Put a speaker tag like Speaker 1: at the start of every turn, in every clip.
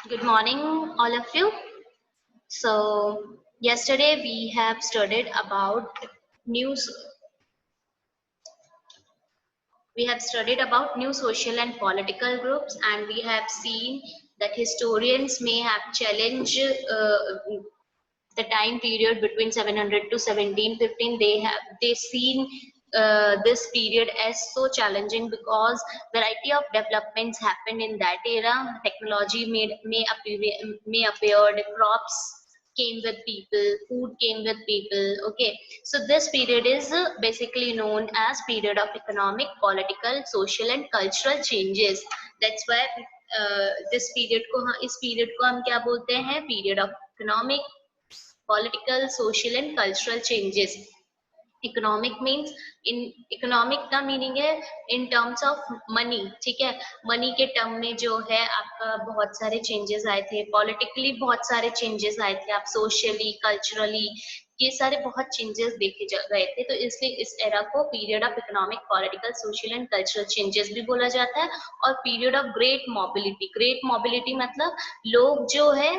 Speaker 1: Good morning, all of you. So, yesterday we have studied about news. We have studied about new social and political groups, and we have seen that historians may have challenged the time period between 700 to 1715. They seen this period as so challenging because variety of developments happened in that era. Technology may appeared, crops came with people, food came with people. Okay, so this period is basically known as period of economic, political, social and cultural changes. That's why this period को इस period को हम क्या बोलते हैं? Period of economic, political, social and cultural changes. Economic means in economic का meaning है in terms of money. ठीक है, मनी के टर्म में जो है आपका बहुत सारे चेंजेस आए थे, पॉलिटिकली बहुत सारे चेंजेस आए थे, आप सोशली, कल्चरली ये सारे बहुत चेंजेस देखे गए थे. तो इसलिए इस एरा को period of economic, political, social and cultural changes भी बोला जाता है. और period of great mobility. Great mobility मतलब लोग जो है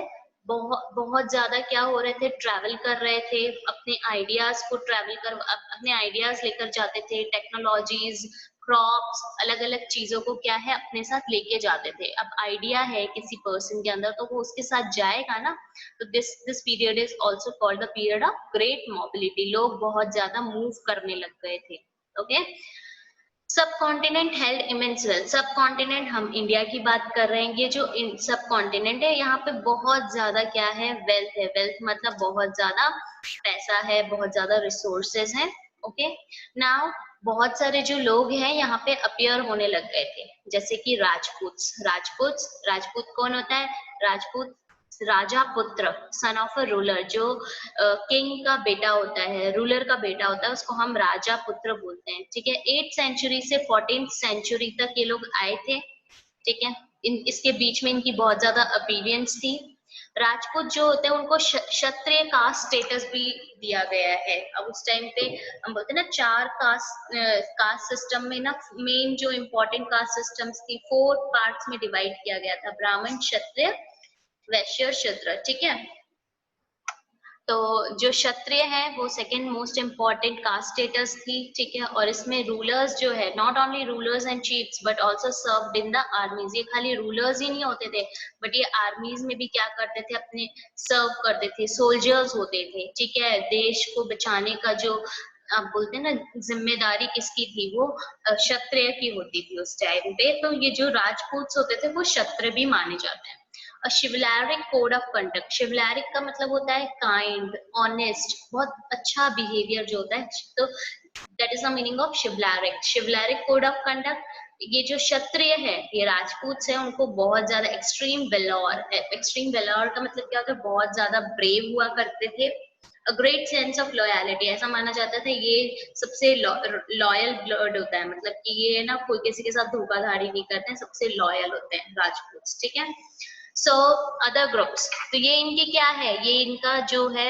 Speaker 1: बहुत बहुत ज्यादा क्या हो रहे थे, ट्रैवल कर रहे थे, अपने आइडियाज को अपने आइडियाज लेकर जाते थे, टेक्नोलॉजीज, क्रॉप्स, अलग अलग चीजों को क्या है अपने साथ लेके जाते थे. अब आइडिया है किसी पर्सन के अंदर तो वो उसके साथ जाएगा ना. तो this period is also called the period of great mobility. लोग बहुत ज्यादा मूव करने लग गए थे. ओके, सब कॉन्टिनेंट हेल्ड इमेंस वेल्थ. सब कॉन्टिनेंट, हम इंडिया की बात कर रहे हैं. ये जो सब कॉन्टिनेंट है यहाँ पे बहुत ज्यादा क्या है, वेल्थ है. वेल्थ मतलब बहुत ज्यादा पैसा है, बहुत ज्यादा रिसोर्सेज हैं. ओके, नाउ बहुत सारे जो लोग हैं यहाँ पे अपियर होने लग गए थे, जैसे कि राजपूत कौन होता है? राजपूत राजा पुत्र, सन ऑफ अ रूलर. जो किंग का बेटा होता है, रूलर का बेटा होता है, उसको हम राजा पुत्र बोलते हैं. ठीक है, 8th सेंचुरी से 14th सेंचुरी तक ये लोग आए थे. ठीक है, इसके बीच में इनकी बहुत ज्यादा अपीरियंस थी. राजपूत जो होते हैं उनको क्षत्रिय कास्ट स्टेटस भी दिया गया है. अब उस टाइम पे हम बोलते हैं ना, 4 कास्ट सिस्टम में ना, मेन जो इम्पोर्टेंट कास्ट सिस्टम्स थी 4 पार्ट्स में डिवाइड किया गया था: ब्राह्मण, क्षत्रिय, वैश्य और शूद्र. ठीक है, तो जो क्षत्रिय है वो second most important caste status थी. ठीक है, और इसमें रूलर्स जो है, not only rulers and chiefs but also served in the armies. ये खाली रूलर्स ही नहीं होते थे, बट ये आर्मीज में भी क्या करते थे, अपने सर्व करते थे, सोल्जर्स होते थे. ठीक है, देश को बचाने का जो आप बोलते हैं ना जिम्मेदारी किसकी थी, वो क्षत्रिय की होती थी उस टाइम पे. तो ये जो राजपूत होते थे वो क्षत्रिय भी माने जाते हैं. शिवलैरिक कोड ऑफ कंडक्ट. शिवलैरिक का मतलब होता है काइंड, ऑनेस्ट, बहुत अच्छा बिहेवियर जो होता है. तो that is the meaning of chivalric. Chivalric code of conduct. ये जो क्षत्रिय है, ये राजपूत है, उनको बहुत ज्यादा एक्सट्रीम वेलोर का मतलब क्या होता है, बहुत ज्यादा ब्रेव हुआ करते थे. A great sense of loyalty, ऐसा माना जाता था ये सबसे लॉयल ब्लड होता है, मतलब कि ये ना कोई किसी के साथ धोखाधड़ी नहीं करते हैं, सबसे लॉयल होते हैं राजपूत. ठीक है, सो अदर ग्रुप्स, तो ये इनके क्या है, ये इनका जो है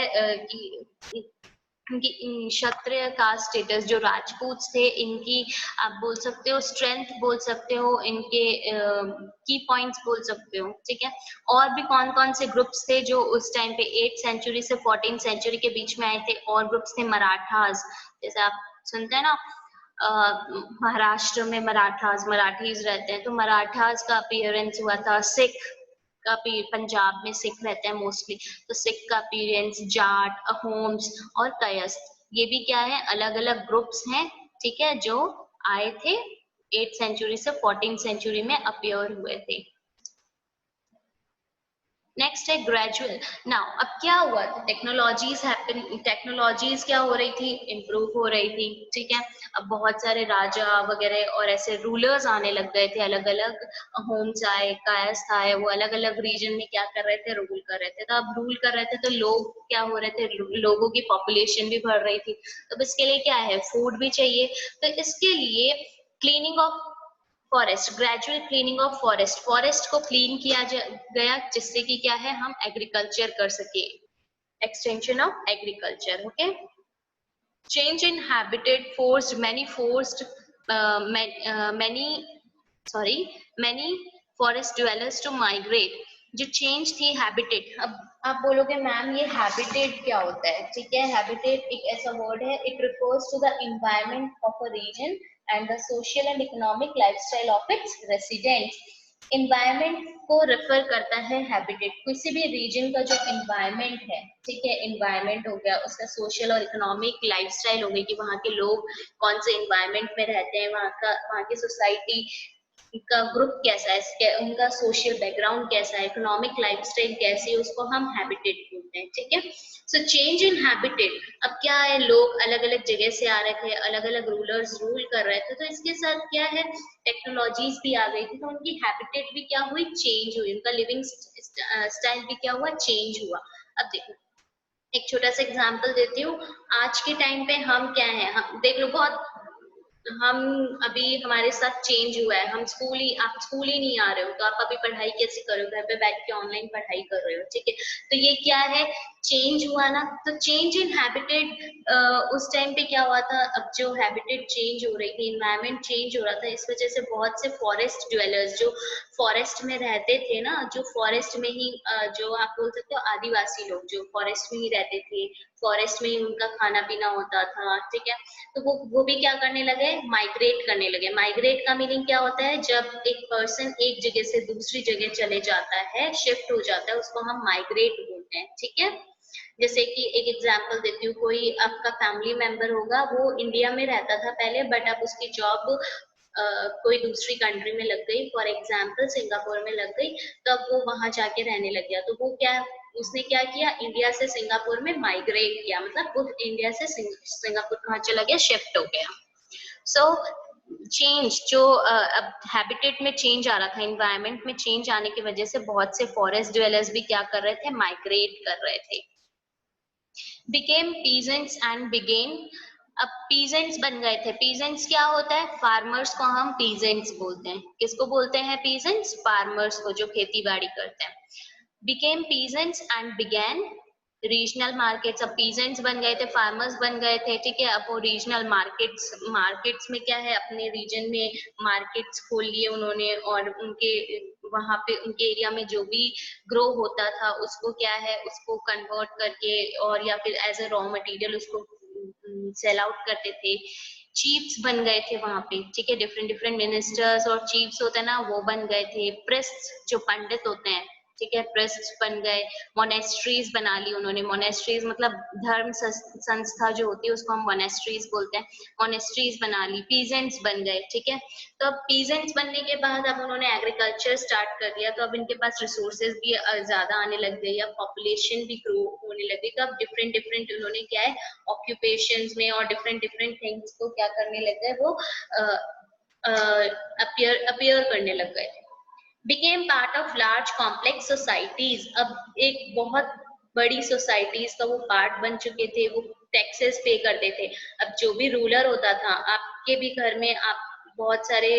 Speaker 1: इनकी क्षत्रिय कास्ट स्टेटस, जो राजपूत थे, इनकी आप बोल सकते हो स्ट्रेंथ बोल सकते हो, इनके की पॉइंट्स बोल सकते हो. ठीक है, और भी कौन कौन से ग्रुप्स थे जो उस टाइम पे 8th सेंचुरी से 14th सेंचुरी के बीच में आए थे? और ग्रुप्स थे मराठास. जैसे आप सुनते हैं ना महाराष्ट्र में मराठीज रहते हैं, तो मराठास का अपीयरेंस हुआ था. सिख का भी, पंजाब में सिख रहते हैं मोस्टली, तो सिख का अपीयरेंस, जाट, अहोम्स और कायस्थ, ये भी क्या है, अलग अलग ग्रुप्स हैं. ठीक है, जो आए थे 8th सेंचुरी से 14th सेंचुरी में अपीयर हुए थे. नेक्स्ट है ग्रेजुअल. नाउ अब क्या हुआ था, टेक्नोलॉजीज क्या हो रही थी, इम्प्रूव हो रही थी. ठीक है, अब बहुत सारे राजा वगैरह और ऐसे रूलर्स आने लग गए थे, अलग अलग होम्स आए, कायस्थ आए, वो अलग अलग रीजन में क्या कर रहे थे, रूल कर रहे थे. तो अब रूल कर रहे थे तो लोग क्या हो रहे थे, लोगों की पॉपुलेशन भी बढ़ रही थी. तो इसके लिए क्या है, फूड भी चाहिए. तो इसके लिए cleaning of forest, gradual cleaning of forest, forest को क्लीन किया गया, जिससे कि क्या है, हम एग्रीकल्चर कर सके, extension of agriculture. Okay, change in habitat many forest dwellers to migrate. जो चेंज थी हैबिटेट। अब आप बोलोगे मैम ये हैबिटेट क्या होता है, ठीक है। हैबिटेट एक ऐसा वर्ड है, it refers to the environment of a region and the social and economic lifestyle of its residents. Environment को रेफर करता है हैबिटेट, किसी भी रीजन का जो एनवायरनमेंट है, ठीक है। एनवायरनमेंट हो गया, उसका सोशल और इकोनॉमिक लाइफस्टाइल हो गई कि वहाँ के लोग कौन से एनवायरनमेंट में रहते हैं, वहाँ की सोसाइटी का ग्रुप कैसा है, उनका सोशल बैकग्राउंड कैसा है, इकोनॉमिक लाइफस्टाइल कैसी है, उसको हम हैबिटेट बोलते हैं, ठीक है। सो चेंज इन हैबिटेट, अब क्या है, लोग अलग अलग जगह से आ रहे थे, अलग अलग रूलर्स रूल कर रहे थे, तो इसके साथ क्या है, टेक्नोलॉजीज भी आ गई थी, तो उनकी हैबिटेट भी क्या हुई, चेंज हुई, उनका लिविंग स्टाइल भी क्या हुआ, चेंज हुआ। अब देखो एक छोटा सा एग्जांपल देती हूँ। आज के टाइम पे हम क्या है, हम देख लो बहुत, हम अभी हमारे साथ चेंज हुआ है, हम स्कूल ही, आप स्कूल ही नहीं आ रहे हो, तो आप अभी पढ़ाई कैसे करो, घर पे बैठ के ऑनलाइन पढ़ाई कर रहे हो, ठीक है। तो ये क्या है, चेंज हुआ ना। तो चेंज इन हैबिटेट, उस टाइम पे क्या हुआ था, अब जो हैबिटेट चेंज हो रही थी, इन्वायरमेंट चेंज हो रहा था, इस वजह से बहुत से फॉरेस्ट ड्वेलर्स जो फॉरेस्ट में रहते थे ना, जो फॉरेस्ट में ही जो आप बोल सकते हो आदिवासी लोग जो फॉरेस्ट में ही रहते थे, फॉरेस्ट में ही उनका खाना पीना होता था, ठीक है। तो वो भी क्या करने लगे, माइग्रेट करने लगे। माइग्रेट का मीनिंग क्या होता है, जब एक पर्सन एक जगह से दूसरी जगह चले जाता है, शिफ्ट हो जाता है, उसको हम माइग्रेट बोलते हैं, ठीक है। जैसे कि एक एग्जांपल देती हूँ, कोई आपका फैमिली मेंबर होगा, वो इंडिया में रहता था पहले, बट अब उसकी जॉब कोई दूसरी कंट्री में लग गई, फॉर एग्जाम्पल सिंगापुर में लग गई, तो अब वो वहां जाके रहने लग गया। तो वो क्या, उसने क्या किया, इंडिया से सिंगापुर में माइग्रेट किया, मतलब वो इंडिया से सिंगापुर कहाँ चला गया, शिफ्ट हो गया। सो चेंज जो अब हैबिटेट में चेंज आ रहा था, एनवायरनमेंट में चेंज आने की वजह से बहुत से फॉरेस्ट ड्वेलर्स भी क्या कर रहे थे, माइग्रेट कर रहे थे। became peasants and began, अब पीजेंट्स बन गए थे। पीजेंट्स क्या होता है, फार्मर्स को हम पीजेंट्स बोलते हैं। किसको बोलते हैं पीजेंट्स, फार्मर्स को, जो खेती बाड़ी करते हैं। became peasants and began regional markets, अब पीजेंट्स बन गए थे, फार्मर्स बन गए थे, ठीक है। अब वो रीजनल मार्केट्स, मार्केट्स में क्या है, अपने रीजन में मार्केट्स खोल लिए उन्होंने, और उनके वहां पे उनके एरिया में जो भी ग्रो होता था उसको क्या है, उसको कन्वर्ट करके और या फिर एज अ रॉ मटेरियल उसको सेल आउट करते थे। चीफ्स बन गए थे वहां पे, ठीक है। डिफरेंट डिफरेंट मिनिस्टर्स और चीफ्स होते हैं ना, वो बन गए थे। प्रेस्ट जो पंडित होते हैं, ठीक है, प्रेस्ट बन गए। मोनेस्ट्रीज बना ली उन्होंने, मोनेस्ट्रीज मतलब धर्म संस्था जो होती है उसको हम मोनेस्ट्रीज बोलते हैं, मोनेस्ट्रीज बना ली। पीजेंट्स बन गए, ठीक है। तो अब पीजेंट्स बनने के बाद अब उन्होंने एग्रीकल्चर स्टार्ट कर दिया, तो अब इनके पास रिसोर्सेज भी ज्यादा आने लग गई, अब पॉपुलेशन भी ग्रो होने लगी, तो अब डिफरेंट डिफरेंट उन्होंने क्या है, ऑक्यूपेशंस में और डिफरेंट डिफरेंट थिंग्स को क्या करने लग गए, वो अपीयर करने लग गए। became part of large complex societies, अब एक बहुत बड़ी सोसाइटीज का वो पार्ट बन चुके थे, वो टैक्सेस पे करते थे। अब जो भी रूलर होता था, आपके भी घर में आप बहुत सारे,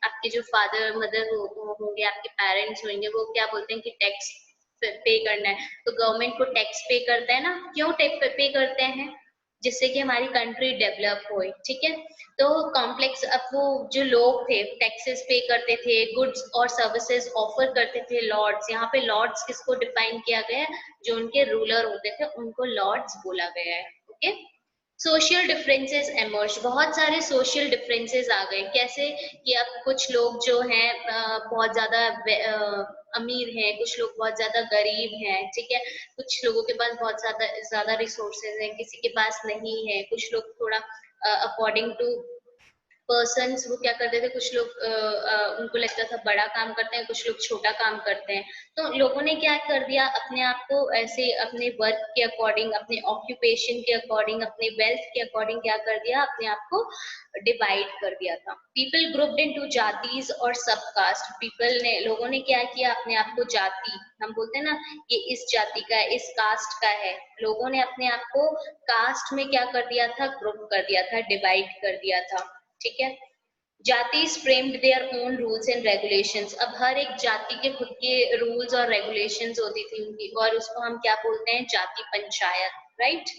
Speaker 1: आपके जो फादर मदर होंगे, आपके पेरेंट्स होंगे, वो क्या बोलते हैं कि टैक्स पे करना है, तो गवर्नमेंट को टैक्स पे करता है ना। क्यों टैक्स पे करते हैं, जिससे कि हमारी कंट्री डेवलप हो, ठीक है। तो कॉम्प्लेक्स, अब वो जो लोग थे टैक्सेस पे करते थे, गुड्स और सर्विसेज ऑफर करते थे, लॉर्ड्स। यहाँ पे लॉर्ड्स किसको डिफाइन किया गया है, जो उनके रूलर होते थे उनको लॉर्ड्स बोला गया है, ओके। सोशल डिफरेंसेस एमर्ज, बहुत सारे सोशल डिफरेंसेस आ गए। कैसे कि अब कुछ लोग जो हैं बहुत ज्यादा अमीर हैं, कुछ लोग बहुत ज्यादा गरीब हैं, ठीक है। कुछ लोगों के पास बहुत ज्यादा ज्यादा रिसोर्सेज हैं, किसी के पास नहीं है। कुछ लोग थोड़ा अकॉर्डिंग टू पर्सन्स वो क्या करते थे, कुछ लोग उनको लगता था बड़ा काम करते हैं, कुछ लोग छोटा काम करते हैं। तो लोगों ने क्या कर दिया, अपने आप को ऐसे अपने वर्क के अकॉर्डिंग, अपने ऑक्यूपेशन के अकॉर्डिंग, अपने वेल्थ के अकॉर्डिंग क्या कर दिया, अपने आप को डिवाइड कर दिया था। पीपल ग्रुप्ड इनटू जातीज और सब कास्ट, पीपल ने, लोगों ने क्या किया, अपने आप को जाति, हम बोलते हैं ना ये इस जाति का है, इस कास्ट का है, लोगों ने अपने आप को कास्ट में क्या कर दिया था, ग्रुप कर दिया था, डिवाइड कर दिया था, ठीक है। जातिज framed their own rules and regulations, अब हर एक जाति के खुद के रूल्स और रेगुलेशंस होती थी उनकी, और उसको हम क्या बोलते हैं, जाति पंचायत, राइट।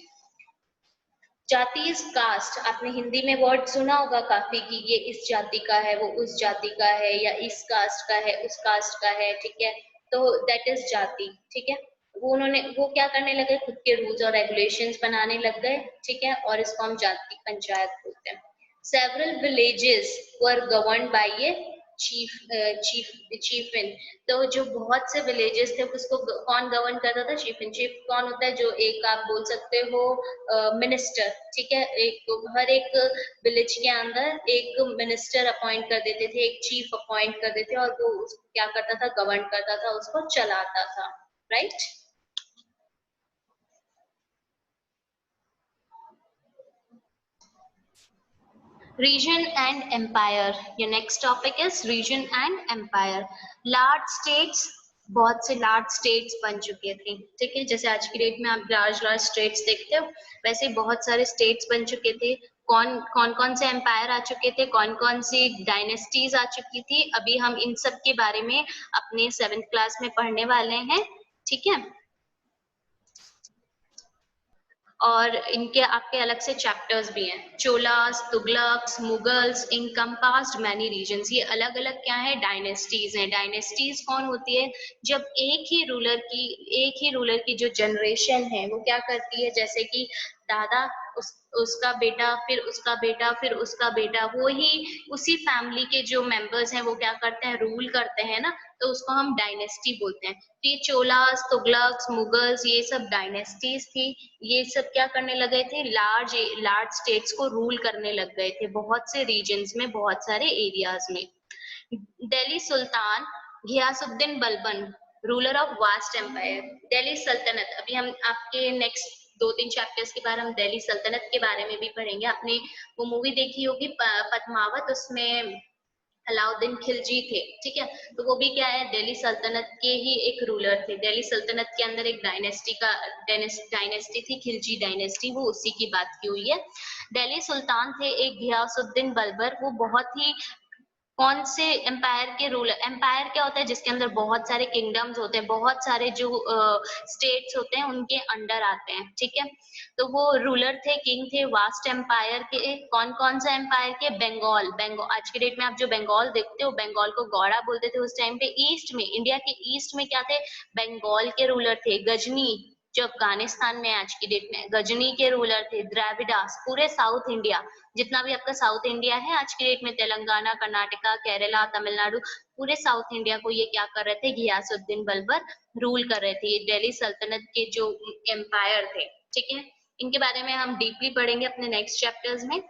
Speaker 1: जाति इज कास्ट, आपने हिंदी में वर्ड सुना होगा काफी कि ये इस जाति का है, वो उस जाति का है, या इस कास्ट का है, उस कास्ट का है, ठीक है। तो दैट इज जाति, ठीक है। वो क्या करने लगे, खुद के रूल्स और रेगुलेशंस बनाने लग गए, ठीक है, और इसको हम जाति पंचायत बोलते हैं। Several villages were governed by a chieftain. तो जो बहुत से विलेजेस थे उसको कौन गवर्न करता था, चीफिन। चीफ कौन होता है, जो एक आप बोल सकते हो मिनिस्टर, ठीक है। एक हर एक विलेज के अंदर एक मिनिस्टर अपॉइंट कर देते थे, एक चीफ अपॉइंट कर देते, और वो क्या करता था, गवर्न करता था, उसको चलाता था, right. Region and empire. Your next topic is region and empire. Large states, बहुत से लार्ज स्टेट्स बन चुके थे, ठीक है। जैसे आज की डेट में आप लार्ज लार्ज स्टेट्स देखते हो, वैसे बहुत सारे स्टेट्स बन चुके थे। कौन से एम्पायर आ चुके थे, कौन कौन सी डायनेस्टीज आ चुकी थी, अभी हम इन सब के बारे में अपने 7th क्लास में पढ़ने वाले हैं, ठीक है। और इनके आपके अलग से चैप्टर्स भी हैं। Cholas, Tughlaqs, Mughals encompassed many regions. ये अलग अलग क्या है, डायनेस्टीज हैं। डायनेस्टीज कौन होती है, जब एक ही रूलर की जो जनरेशन है वो क्या करती है, जैसे कि दादा, उसका बेटा, फिर उसका बेटा, फिर उसका बेटा, वो ही उसी फैमिली के जो मेंबर्स हैं वो क्या करते हैं, रूल करते हैं ना, तो उसको हम डायनेस्टी बोलते हैं। तो ये चोलास, तुगलक्स, मुगल्स, ये सब डायनेस्टीज थी। ये सब क्या करने लगे थे, लार्ज लार्ज स्टेट्स को रूल करने लग गए थे, बहुत से रीजन्स में, बहुत सारे एरियाज में। दिल्ली सुल्तान Ghiyasuddin Balban, ruler of vast empire. Delhi सल्तनत, अभी हम आपके नेक्स्ट 2-3 चैप्टर्स के बाद हम दिल्ली सल्तनत के बारे में भी पढ़ेंगे। आपने वो मूवी देखी होगी पद्मावत, उसमें अलाउद्दीन खिलजी थे, ठीक है। तो वो भी क्या है, दिल्ली सल्तनत के ही एक रूलर थे। दिल्ली सल्तनत के अंदर एक डायनेस्टी थी, खिलजी डायनेस्टी, वो उसी की बात की हुई है। दिल्ली सुल्तान थे एक घियासुद्दीन बलबर, वो बहुत ही कौन से एम्पायर के रूलर। एम्पायर क्या होता है, जिसके अंदर बहुत सारे किंगडम्स होते हैं, बहुत सारे जो स्टेट्स होते हैं उनके अंडर आते हैं, ठीक है। तो वो रूलर थे, किंग थे वास्ट एम्पायर के। कौन कौन सा एम्पायर के, बंगाल आज के डेट में आप जो बंगाल देखते हो, बंगाल को गौड़ा बोलते थे उस टाइम पे। ईस्ट में, इंडिया के ईस्ट में क्या थे, बंगाल के रूलर थे। गजनी जो अफगानिस्तान में आज की डेट में, गजनी के रूलर थे। द्राविडास, पूरे साउथ इंडिया, जितना भी आपका साउथ इंडिया है आज की डेट में, तेलंगाना, कर्नाटका, केरला, तमिलनाडु, पूरे साउथ इंडिया को ये क्या कर रहे थे, घियासुद्दीन बलबर रूल कर रहे थे। ये दिल्ली सल्तनत के जो एम्पायर थे, ठीक है। इनके बारे में हम डीपली पढ़ेंगे अपने नेक्स्ट चैप्टर्स में।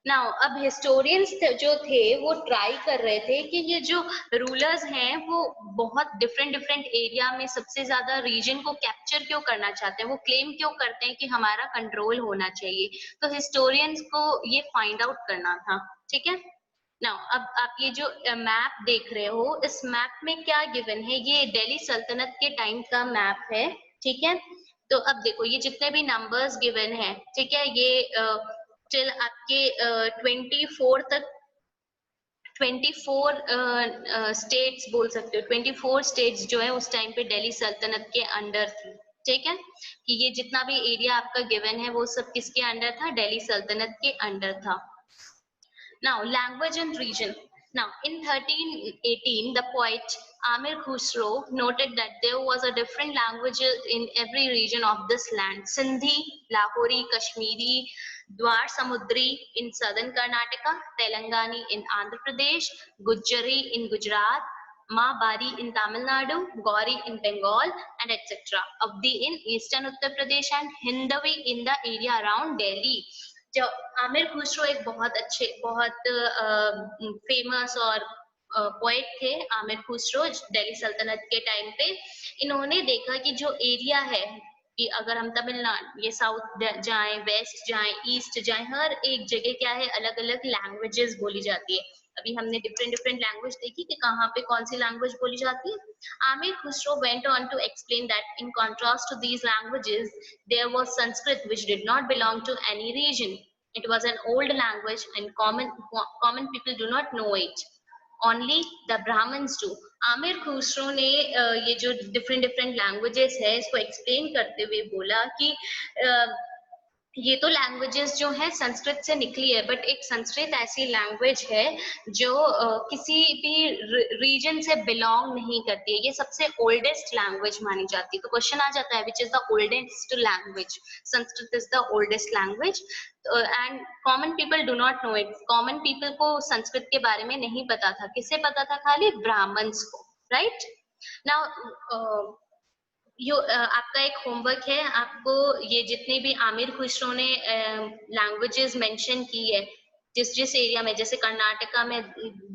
Speaker 1: नाउ अब हिस्टोरियंस जो थे वो ट्राई कर रहे थे कि ये जो रूलर्स हैं वो बहुत डिफरेंट डिफरेंट एरिया में सबसे ज्यादा रीजन को कैप्चर क्यों करना चाहते हैं, वो क्लेम क्यों करते हैं कि हमारा कंट्रोल होना चाहिए। तो हिस्टोरियंस को ये फाइंड आउट करना था, ठीक है। नाउ अब आप ये जो मैप देख रहे हो, इस मैप में क्या गिवन है, ये दिल्ली सल्तनत के टाइम का मैप है, ठीक है। तो अब देखो ये जितने भी नंबर्स गिवन है, ठीक है, ये टिल आपके 24 तक, 24 स्टेट्स बोल सकते हो। 24 स्टेट्स जो है उस टाइम पे दिल्ली सल्तनत के अंडर थी, ठीक है। कि ये जितना भी एरिया आपका गिवन है वो सब किसके अंडर था, दिल्ली सल्तनत के अंडर था। Now, language and region. Now, in 1318, the poet Amir Khusro noted that there was a different language in every region of this land. Sindhi, Lahori, Kashmiri, Dwar Samudri in southern Karnataka, Telangani in Andhra Pradesh, Gujjari in Gujarat, Bari in Tamil Nadu, Gauri in Bengal, and etc. Avdi in eastern Uttar Pradesh and Hindavi in the area around Delhi. जो आमिर खुसरो एक बहुत अच्छे, बहुत famous और poet थे आमिर खुसरो दिल्ली सल्तनत के time पे। इन्होंने देखा कि जो एरिया है, कि अगर हम तमिलनाडु, ये साउथ जाएं, वेस्ट जाएं, ईस्ट जाएं, हर एक जगह क्या है, अलग अलग लैंग्वेजेस बोली जाती है। अभी हमने डिफरेंट डिफरेंट लैंग्वेज देखी कि कहाँ पे कौन सी लैंग्वेज बोली जाती है। Amir Khusro went on to explain that in contrast to these languages, there was Sanskrit, which did not belong to any region. It was an old language and common people do not know it. Only the Brahmins do. Aamir Khusro ने ये जो different different languages है इसको explain करते हुए बोला कि ये तो लैंग्वेजेस जो है संस्कृत से निकली है, बट एक संस्कृत ऐसी लैंग्वेज है जो किसी भी रीजन से बिलोंग नहीं करती है। ये सबसे ओल्डेस्ट लैंग्वेज मानी जाती है। तो क्वेश्चन आ जाता है which is the oldest language. Sanskrit is the oldest language and common people do not know it. Common people को संस्कृत के बारे में नहीं पता था। किसे पता था? खाली ब्राह्मण्स को, राइट। नाउ आपका एक होमवर्क है, आपको ये जितने भी आमिर खुसरो ने लैंग्वेजेस मेंशन की है जिस जिस एरिया में, जैसे कर्नाटका में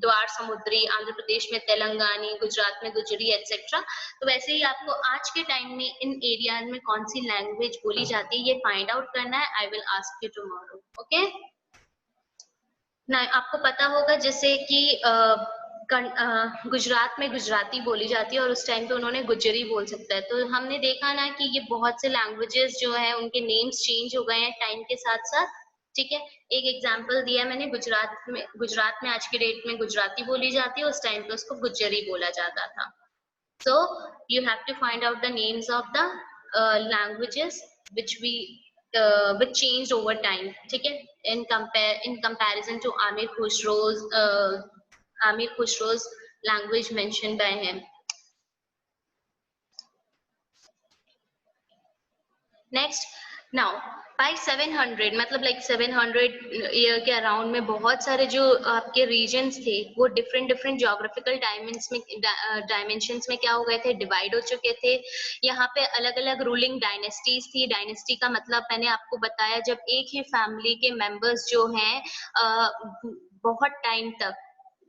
Speaker 1: द्वार समुद्री, आंध्र प्रदेश में तेलंगानी, गुजरात में गुजरी एक्सेट्रा, तो वैसे ही आपको आज के टाइम में इन एरिया में कौन सी लैंग्वेज बोली जाती है ये फाइंड आउट करना है। I will ask you tomorrow, okay. ना आपको पता होगा जैसे कि गुजरात में गुजराती बोली जाती है और उस टाइम पे उन्होंने गुजरी बोल सकता है। तो हमने देखा ना कि ये बहुत से लैंग्वेजेस जो है उनके नेम्स चेंज हो गए हैं टाइम के साथ साथ, ठीक है। एक एग्जांपल दिया मैंने, गुजरात में आज की डेट में गुजराती बोली जाती है, उस टाइम पे उसको गुजरी बोला जाता था। So you have to find out the names of the languages which changed over time, ठीक है। In comparison to Amir Khusro's language mentioned by him. Next, now by 700 मतलब like 700 ईयर के अराउंड में बहुत सारे जो आपके रीजन्स थे वो डिफरेंट डिफरेंट जोग्राफिकल डायमेंशंस में क्या हो गए थे, डिवाइड हो चुके थे। यहाँ पे अलग अलग रूलिंग डायनेस्टीज थी। डायनेस्टी का मतलब मैंने आपको बताया, जब एक ही फैमिली के मेंबर्स जो हैं बहुत टाइम तक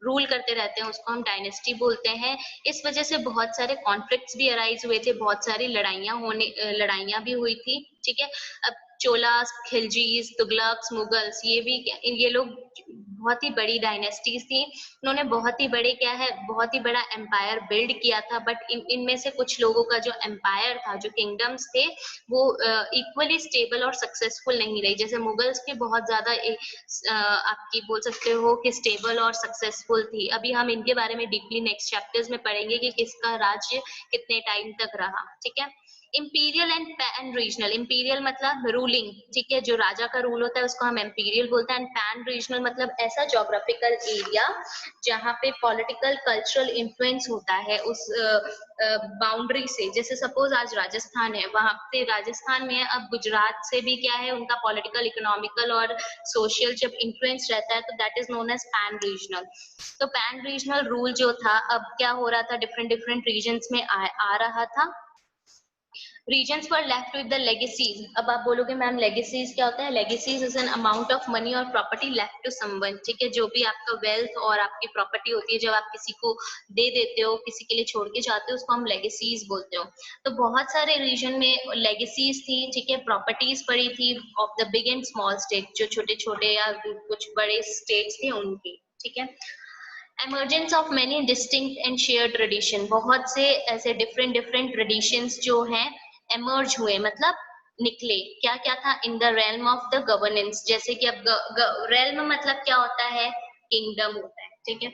Speaker 1: रूल करते रहते हैं, उसको हम डायनेस्टी बोलते हैं। इस वजह से बहुत सारे कॉन्फ्लिक्ट्स भी अराइज हुए थे, बहुत सारी लड़ाइयां भी हुई थी, ठीक है। अब चोलास, खिलजीज, तुगलक्स, मुगल्स, ये लोग बहुत ही बड़ी डायनेस्टीज थी। उन्होंने बहुत ही बड़े बहुत ही बड़ा एम्पायर बिल्ड किया था, बट इनमें से कुछ लोगों का जो एम्पायर था, जो किंगडम्स थे, वो इक्वली स्टेबल और सक्सेसफुल नहीं रही। जैसे मुगल्स की बहुत ज्यादा आपकी बोल सकते हो कि स्टेबल और सक्सेसफुल थी। अभी हम इनके बारे में डीपली नेक्स्ट चैप्टर्स में पढ़ेंगे कि किसका राज्य कितने टाइम तक रहा, ठीक है। Imperial and pan regional, imperial मतलब रूलिंग, ठीक है, जो राजा का रूल होता है उसको हम इंपीरियल बोलते हैं। एंड पैन रीजनल मतलब ऐसा जोग्राफिकल एरिया जहाँ पे पॉलिटिकल कल्चरल इन्फ्लुएंस होता है उस बाउंड्री से। जैसे सपोज आज राजस्थान है, वहां पे राजस्थान में अब गुजरात से भी क्या है, उनका पॉलिटिकल, इकोनॉमिकल और सोशल जब इन्फ्लुएंस रहता है तो that is known as pan regional. तो पैन रीजनल रूल जो था, अब क्या हो रहा था, डिफरेंट डिफरेंट रीजन्स में आ रहा था। Regions were left with the legacies. अब आप बोलोगे मैम लेगेसीज क्या होता है? Legacies is an amount of money और प्रॉपर्टी लेफ्ट टू समवन, ठीक है। जो भी आपका वेल्थ और आपकी प्रॉपर्टी होती है, जब आप किसी को दे देते हो, किसी के लिए छोड़ के जाते हो, उसको हम लेगेसीज बोलते हो। तो बहुत सारे रीजन में लेगेसीज थी, ठीक है, प्रॉपर्टीज पड़ी थी of the big and small state, जो छोटे छोटे या कुछ बड़े स्टेट्स थे उनकी, ठीक है। Emergence of many distinct and share tradition, बहुत से ऐसे डिफरेंट डिफरेंट ट्रेडिशंस जो हैं एमर्ज हुए, मतलब निकले। क्या क्या था? In the realm of the governance, जैसे कि अब रेल्म मतलब क्या होता है? किंगडम होता है, ठीक है।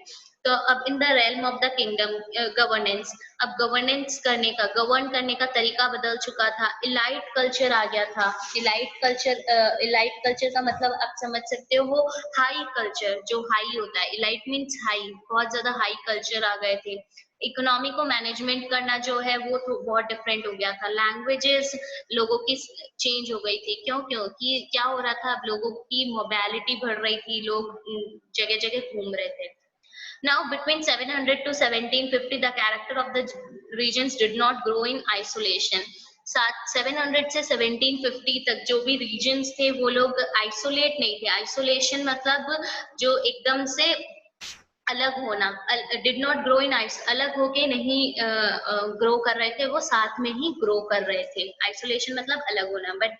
Speaker 1: तो अब in the realm of the kingdom governance, अब गवर्न करने का तरीका बदल चुका था। इलाइट कल्चर आ गया था। इलाइट कल्चर का मतलब आप समझ सकते हो, हाई कल्चर, जो हाई होता है। इलाइट मीन्स हाई, बहुत ज्यादा हाई कल्चर आ गए थे। इकोनॉमी को मैनेजमेंट करना जो है वो तो बहुत डिफरेंट हो गया था। लैंग्वेजेस लोगों की चेंज हो गई थी। क्योंकि क्या हो रहा था, अब लोगों की मोबिलिटी बढ़ रही थी, लोग जगह जगह घूम रहे थे। Now between 700 to 1750 the character of the regions did not grow in isolation. 700 से 1750 तक जो भी रीजन्स थे वो लोग आइसोलेट नहीं थे। आइसोलेशन मतलब जो एकदम से अलग होना, डिड नॉट ग्रो इन अलग होके नहीं ग्रो कर रहे थे, वो साथ में ही ग्रो कर रहे थे। आइसोलेशन मतलब अलग होना, but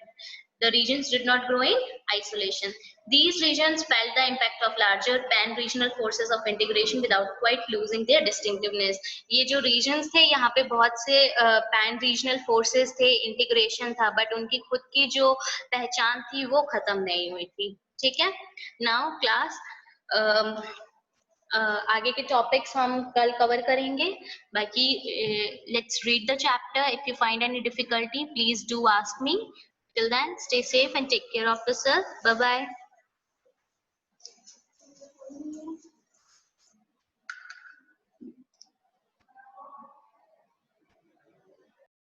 Speaker 1: the regions did not grow in isolation. These regions felt the impact of larger pan-regional forces of integration without quite losing their distinctiveness. ये जो regions थे यहाँ पे बहुत से pan-regional forces थे, integration था, but उनकी खुद की जो पहचान थी वो खत्म नहीं हुई थी, ठीक है। Now class आगे के टॉपिक्स हम कल कवर करेंगे। बाकी let's read the chapter. If you find any difficulty please do ask me. Till then, stay safe and take care of yourself. Bye bye.